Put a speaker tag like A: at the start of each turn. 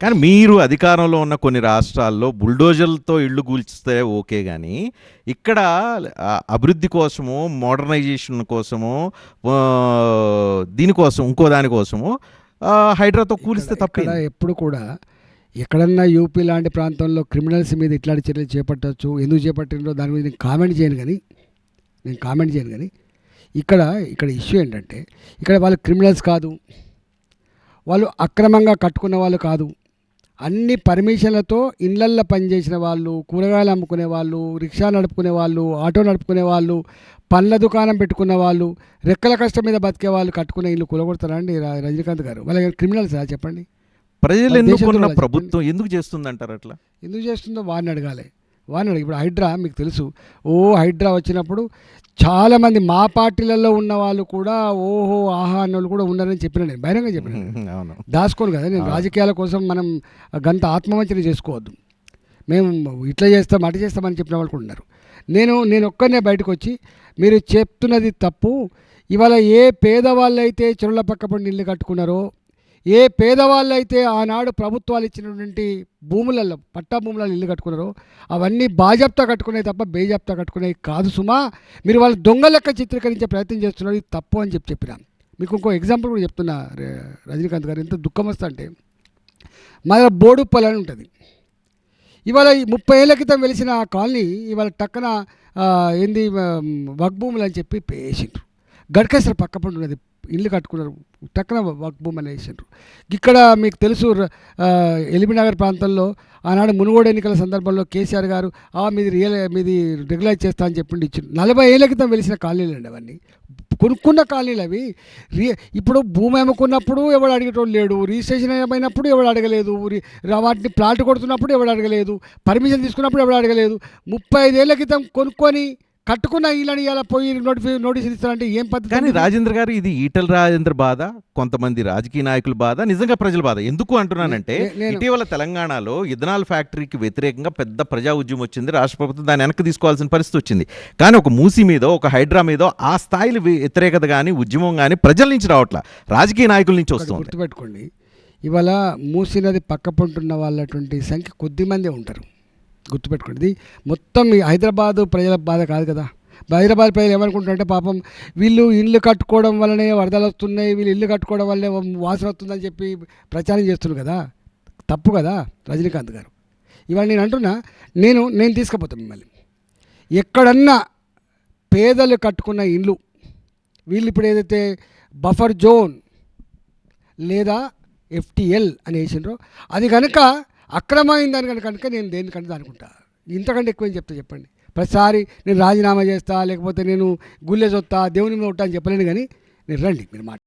A: కానీ మీరు అధికారంలో ఉన్న కొన్ని రాష్ట్రాల్లో బుల్డోజర్లతో ఇళ్ళు కూల్చితే ఓకే, కానీ ఇక్కడ అభివృద్ధి కోసము, మోడర్నైజేషన్ కోసము, దీనికోసం ఇంకో దానికోసము హైడ్రాతో కూలిస్తే తప్ప
B: ఎప్పుడు కూడా ఎక్కడన్నా యూపీ లాంటి ప్రాంతంలో క్రిమినల్స్ మీద ఇట్లాంటి చర్యలు చేపట్టవచ్చు. ఎందుకు చేపట్టినో దాని మీద నేను కామెంట్ చేయను కానీ ఇక్కడ ఇష్యూ ఏంటంటే ఇక్కడ వాళ్ళు క్రిమినల్స్ కాదు, వాళ్ళు అక్రమంగా కట్టుకున్న వాళ్ళు కాదు. అన్ని పర్మిషన్లతో ఇళ్ళల్లో పనిచేసిన వాళ్ళు, కూరగాయలు అమ్ముకునే వాళ్ళు, రిక్షా నడుపుకునే వాళ్ళు, ఆటో నడుపుకునే వాళ్ళు, పండ్ల దుకాణం పెట్టుకున్న వాళ్ళు, రెక్కల కష్టం మీద బతికే వాళ్ళు కట్టుకునే ఇల్లు కూలగొడతారా అండి రజనీకాంత్ గారు? వాళ్ళ క్రిమినల్స్ చెప్పండి.
A: ప్రజలు ఎన్నుకున్న ప్రభుత్వం ఎందుకు చేస్తుంది అంటారు? అట్లా ఎందుకు
B: చేస్తుందో వారిని అడగాలి. ఇప్పుడు హైడ్రా మీకు తెలుసు, హైడ్రా వచ్చినప్పుడు చాలామంది మా పార్టీలలో ఉన్న వాళ్ళు కూడా ఓహో ఆహా అన్న వాళ్ళు కూడా ఉన్నారని చెప్పిన, నేను బహిరంగ చెప్పిన, దాచుకోను కదా. నేను రాజకీయాల కోసం మనం గంత ఆత్మవంచన చేసుకోవద్దు. మేము ఇట్లా చేస్తాం అటు చేస్తామని చెప్పిన వాళ్ళు కూడా ఉన్నారు. నేను ఒక్కనే బయటకు వచ్చి మీరు చెప్తున్నది తప్పు, ఇవాళ ఏ పేదవాళ్ళు అయితే చెరువుల పక్కపడి ఇల్లు కట్టుకున్నారో, ఏ పేదవాళ్ళు అయితే ఆనాడు ప్రభుత్వాలు ఇచ్చినటువంటి భూములలో, పట్టా భూములలో ఇల్లు కట్టుకున్నారో అవన్నీ బాజాప్తా కట్టుకునేవి తప్ప బేజాప్తా కట్టుకునేవి కాదు సుమా. మీరు వాళ్ళు దొంగ లెక్క చిత్రీకరించే ప్రయత్నం చేస్తున్నారు, ఇది తప్పు అని చెప్పినా. మీకు ఇంకో ఎగ్జాంపుల్ కూడా చెప్తున్నా రజనీకాంత్ గారు. ఎంత దుఃఖం వస్తా అంటే మా దగ్గర బోడుప్పల్ అని ఉంటుంది. ఇవాళ 30 ఏళ్ల క్రితం వెలిసిన ఆ కాలనీ ఇవాళ టక్కన ఏంది వక్ భూములు అని చెప్పి పేసిండ్రు. గడ్కేశ్వర పక్కపండి ఉన్నది, ఇల్లు కట్టుకున్నారు, టక్కన వక్ భూమి అని వేసిండ్రు. ఇక్కడ మీకు తెలుసు ఎల్బీనగర్ ప్రాంతంలో ఆనాడు మునుగోడు ఎన్నికల సందర్భంలో కేసీఆర్ గారు మీది రెగ్యులైజ్ చేస్తా అని చెప్పిండి ఇచ్చిండు. 40 ఏళ్ల క్రితం వెలిసిన కాలనీలు అండి అవన్నీ, కొనుక్కున్న కాలనీలు అవి. ఇప్పుడు భూమి అమ్ముకున్నప్పుడు ఎవడు అడిగేటోళ్ళు లేడు, రిజిస్ట్రేషన్ అయినప్పుడు ఎవడు అడగలేదు, వాటిని ప్లాట్ కొడుతున్నప్పుడు ఎవడు అడగలేదు, పర్మిషన్ తీసుకున్నప్పుడు ఎవడు అడగలేదు. 35 ఏళ్ల క్రితం కొనుక్కొని కట్టుకున్న ఇళ్ళని ఇలా పోయి నోటీసులు ఇస్తారంటే ఏం పద్ధతి?
A: కానీ రాజేంద్ర గారు, ఇది ఈటల రాజేంద్ర బాధ, కొంతమంది రాజకీయ నాయకుల బాధ, నిజంగా ప్రజల బాధ. ఎందుకు అంటున్నానంటే ఇటీవల తెలంగాణలో ఇథనాల్ ఫ్యాక్టరీకి వ్యతిరేకంగా పెద్ద ప్రజా ఉద్యమం వచ్చింది. రాష్ట్ర ప్రభుత్వం దాన్ని వెనక్కి తీసుకోవాల్సిన పరిస్థితి వచ్చింది. కానీ ఒక మూసీ మీద, ఒక హైడ్రా మీద ఆ స్థాయిలో వ్యతిరేకత కానీ ఉద్యమం కానీ ప్రజల నుంచి రావట్లా, రాజకీయ నాయకుల నుంచి వస్తుంది.
B: గుర్తుపెట్టుకోండి, ఇవాళ మూసీ నది పక్కపంటున్న వాళ్ళటువంటి సంఖ్య కొద్దిమందే ఉంటారు. గుర్తుపెట్టుకోండి, మొత్తం హైదరాబాదు ప్రజల బాధ కాదు కదా. హైదరాబాద్ ప్రజలు ఏమనుకుంటారంటే పాపం వీళ్ళు ఇల్లు కట్టుకోవడం వల్లనే వరదలు వస్తున్నాయి, వీళ్ళు ఇల్లు కట్టుకోవడం వల్లనే వాసన వస్తుందని చెప్పి ప్రచారం చేస్తున్నారు కదా. తప్పు కదా రజనీకాంత్ గారు. ఇవాళ నేను అంటున్నా, నేను తీసుకుపోతాను మిమ్మల్ని. ఎక్కడన్నా పేదలు కట్టుకున్న ఇల్లు వీళ్ళు ఇప్పుడు ఏదైతే బఫర్ జోన్ లేదా FTL అని వేసిండ్రో అది కనుక అక్రమమైందని కనుక నేను దేనికంటే అనుకుంటా. ఇంతకంటే ఎక్కువ ఏం చెప్పండి? ప్రతిసారి నేను రాజీనామా చేస్తా, లేకపోతే నేను గుళ్ళేసి వస్తా, దేవుని మీద ఉంటా అని చెప్పలేను. కానీ మీరు రండి, మీరు మాట